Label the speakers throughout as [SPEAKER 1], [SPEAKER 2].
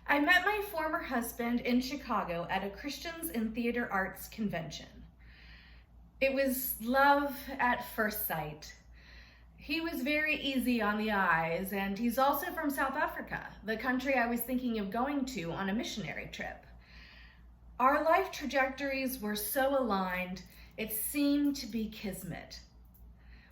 [SPEAKER 1] I met my former husband in Chicago at a Christians in Theater Arts convention. It was love at first sight. He was very easy on the eyes, and he's also from South Africa, the country I was thinking of going to on a missionary trip. Our life trajectories were so aligned, it seemed to be kismet.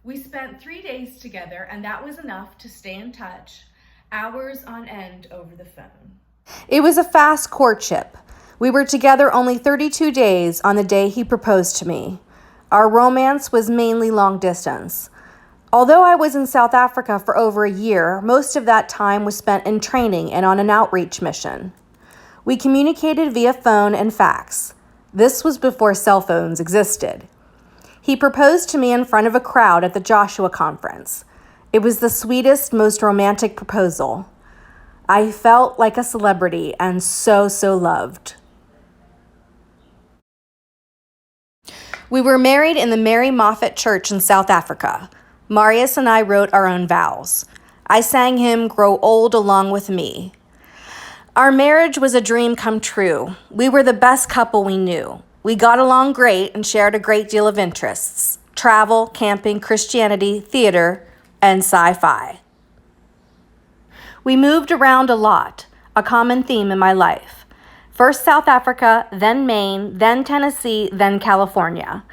[SPEAKER 1] We spent 3 days together, and that was enough to stay in touch, hours on end over the phone.
[SPEAKER 2] It was a fast courtship. We were together only 32 days on the day he proposed to me. Our romance was mainly long distance. Although I was in South Africa for over a year, most of that time was spent in training and on an outreach mission. We communicated via phone and fax. This was before cell phones existed. He proposed to me in front of a crowd at the Joshua Conference. It was the sweetest, most romantic proposal. I felt like a celebrity and so loved. We were married in the Mary Moffat Church in South Africa. Marius and I wrote our own vows. I sang him Grow Old along with me. Our marriage was a dream come true. We were the best couple we knew. We got along great and shared a great deal of interests: travel, camping, Christianity, theater, and sci-fi. We moved around a lot, a common theme in my life. First South Africa, then Maine, then Tennessee, then California.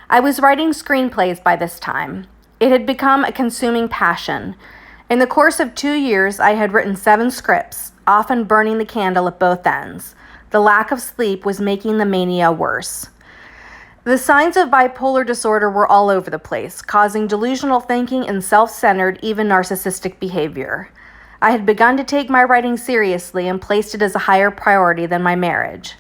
[SPEAKER 2] I was writing screenplays by this time. It had become a consuming passion. In the course of 2 years, I had written 7 scripts, often burning the candle at both ends. The lack of sleep was making the mania worse. The signs of bipolar disorder were all over the place, causing delusional thinking and self-centered, even narcissistic behavior. I had begun to take my writing seriously and placed it as a higher priority than my marriage.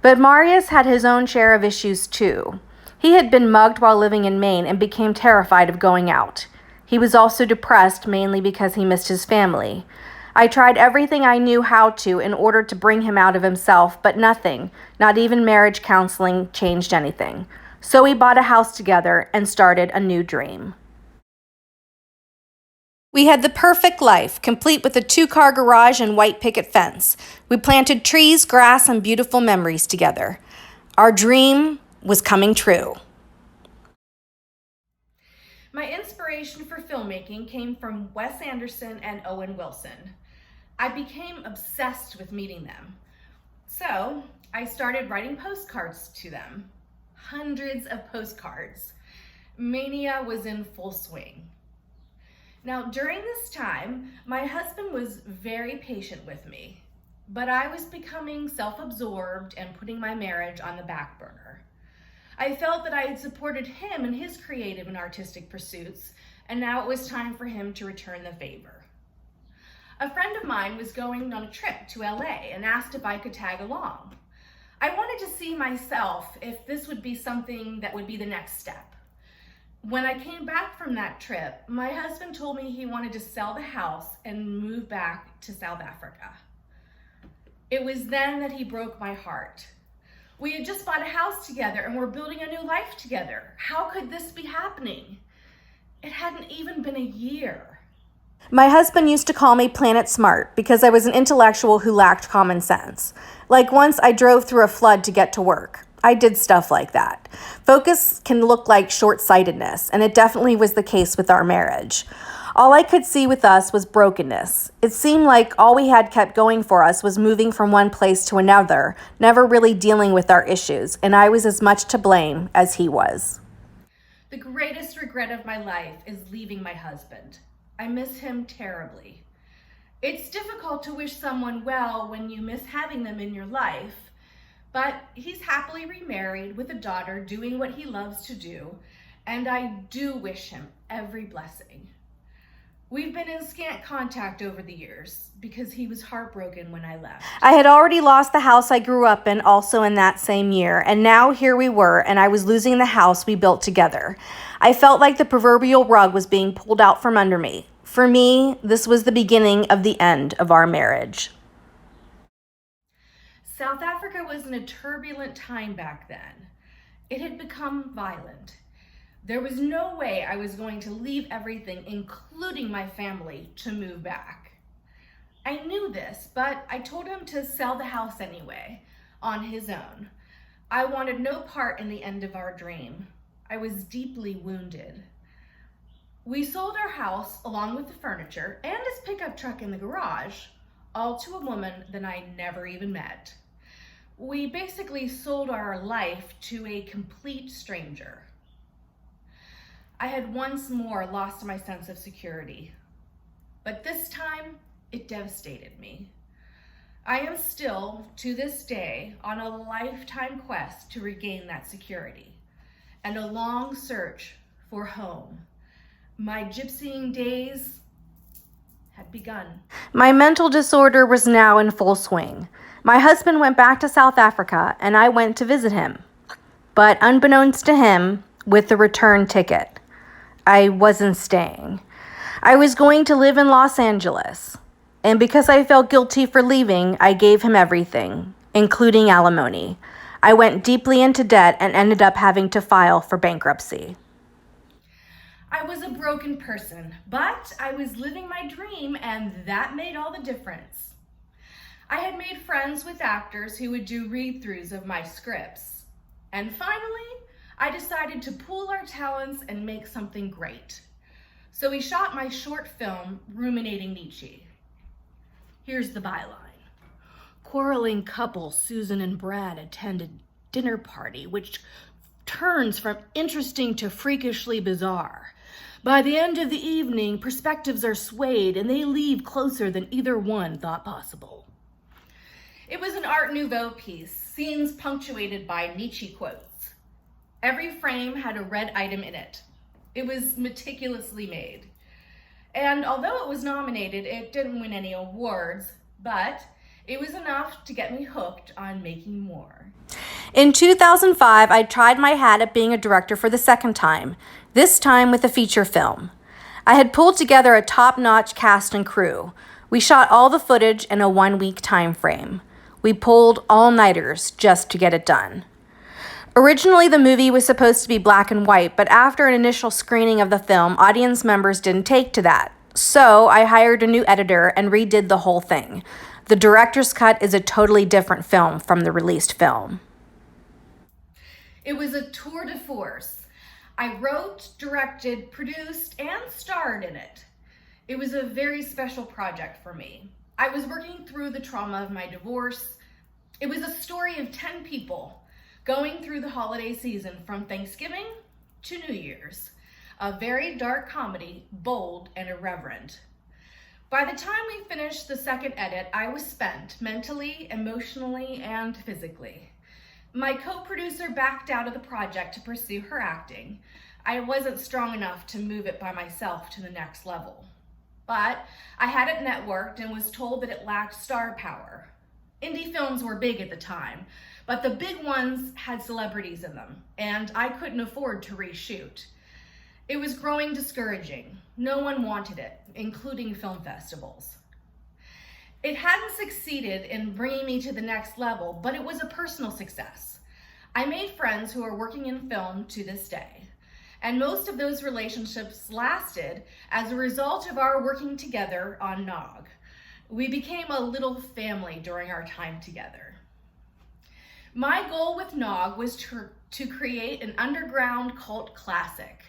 [SPEAKER 2] But Marius had his own share of issues too. He had been mugged while living in Maine and became terrified of going out. He was also depressed, mainly because he missed his family. I tried everything I knew how to in order to bring him out of himself, but nothing, not even marriage counseling, changed anything. So we bought a house together and started a new dream. We had the perfect life, complete with a 2-car garage and white picket fence. We planted trees, grass, and beautiful memories together. Our dream was coming true.
[SPEAKER 1] My inspiration for filmmaking came from Wes Anderson and Owen Wilson. I became obsessed with meeting them. So I started writing postcards to them. Hundreds of postcards. Mania was in full swing. Now, during this time, my husband was very patient with me, but I was becoming self-absorbed and putting my marriage on the back burner. I felt that I had supported him in his creative and artistic pursuits, and now it was time for him to return the favor. A friend of mine was going on a trip to LA and asked if I could tag along. I wanted to see myself if this would be something that would be the next step. When I came back from that trip, my husband told me he wanted to sell the house and move back to South Africa. It was then that he broke my heart. We had just bought a house together and were building a new life together. How could this be happening? It hadn't even been a year.
[SPEAKER 2] My husband used to call me Planet Smart because I was an intellectual who lacked common sense. Like once I drove through a flood to get to work. I did stuff like that. Focus can look like short-sightedness, and it definitely was the case with our marriage. All I could see with us was brokenness. It seemed like all we had kept going for us was moving from one place to another, never really dealing with our issues, and I was as much to blame as he was.
[SPEAKER 1] The greatest regret of my life is leaving my husband. I miss him terribly. It's difficult to wish someone well when you miss having them in your life, but he's happily remarried with a daughter doing what he loves to do, and I do wish him every blessing. We've been in scant contact over the years because he was heartbroken when I left.
[SPEAKER 2] I had already lost the house I grew up in also in that same year, and now here we were, and I was losing the house we built together. I felt like the proverbial rug was being pulled out from under me. For me, this was the beginning of the end of our marriage.
[SPEAKER 1] South Africa was in a turbulent time back then. It had become violent. There was no way I was going to leave everything, including my family, to move back. I knew this, but I told him to sell the house anyway, on his own. I wanted no part in the end of our dream. I was deeply wounded. We sold our house along with the furniture and his pickup truck in the garage, all to a woman that I never even met. We basically sold our life to a complete stranger. I had once more lost my sense of security, but this time it devastated me. I am still, to this day, on a lifetime quest to regain that security and a long search for home. My gypsying days had begun.
[SPEAKER 2] My mental disorder was now in full swing. My husband went back to South Africa and I went to visit him. But unbeknownst to him, with the return ticket, I wasn't staying. I was going to live in Los Angeles. And because I felt guilty for leaving, I gave him everything, including alimony. I went deeply into debt and ended up having to file for bankruptcy.
[SPEAKER 1] I was a broken person, but I was living my dream, and that made all the difference. I had made friends with actors who would do read-throughs of my scripts. And finally, I decided to pool our talents and make something great. So we shot my short film, Ruminating Nietzsche. Here's the byline. Quarreling couple Susan and Brad attend a dinner party which turns from interesting to freakishly bizarre. By the end of the evening, perspectives are swayed and they leave closer than either one thought possible. It was an Art Nouveau piece, scenes punctuated by Nietzsche quotes. Every frame had a red item in it. It was meticulously made. And although it was nominated, it didn't win any awards, but it was enough to get me hooked on making more.
[SPEAKER 2] In 2005, I tried my hat at being a director for the second time, this time with a feature film. I had pulled together a top-notch cast and crew. We shot all the footage in a 1-week time frame. We pulled all-nighters just to get it done. Originally, the movie was supposed to be black and white, but after an initial screening of the film, audience members didn't take to that. So I hired a new editor and redid the whole thing. The director's cut is a totally different film from the released film.
[SPEAKER 1] It was a tour de force. I wrote, directed, produced, and starred in it. It was a very special project for me. I was working through the trauma of my divorce. It was a story of 10 people going through the holiday season from Thanksgiving to New Year's. A very dark comedy, bold and irreverent. By the time we finished the second edit, I was spent mentally, emotionally, and physically. My co-producer backed out of the project to pursue her acting. I wasn't strong enough to move it by myself to the next level. But I had it networked and was told that it lacked star power. Indie films were big at the time, but the big ones had celebrities in them, and I couldn't afford to reshoot. It was growing discouraging. No one wanted it, including film festivals. It hadn't succeeded in bringing me to the next level, but it was a personal success. I made friends who are working in film to this day, and most of those relationships lasted as a result of our working together on Nog. We became a little family during our time together. My goal with Nog was to create an underground cult classic.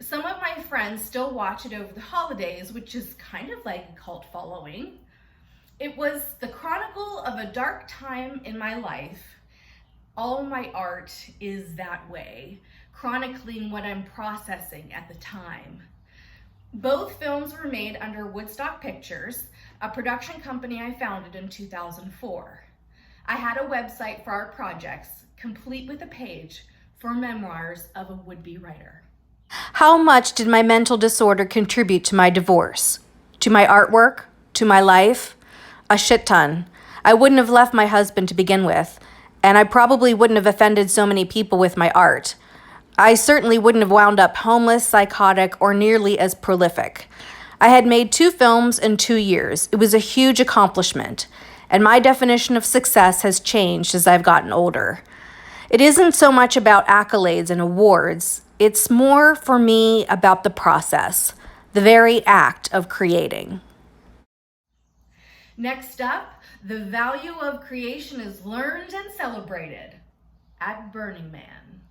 [SPEAKER 1] Some of my friends still watch it over the holidays, which is kind of like a cult following. It was the chronicle of a dark time in my life. All my art is that way, chronicling what I'm processing at the time. Both films were made under Woodstock Pictures, a production company I founded in 2004. I had a website for our projects, complete with a page for memoirs of a would-be writer.
[SPEAKER 2] How much did my mental disorder contribute to my divorce? To my artwork? To my life? A shit ton. I wouldn't have left my husband to begin with, and I probably wouldn't have offended so many people with my art. I certainly wouldn't have wound up homeless, psychotic, or nearly as prolific. I had made 2 films in 2 years. It was a huge accomplishment, and my definition of success has changed as I've gotten older. It isn't so much about accolades and awards. It's more, for me, about the process, the very act of creating.
[SPEAKER 1] Next up, the value of creation is learned and celebrated at Burning Man.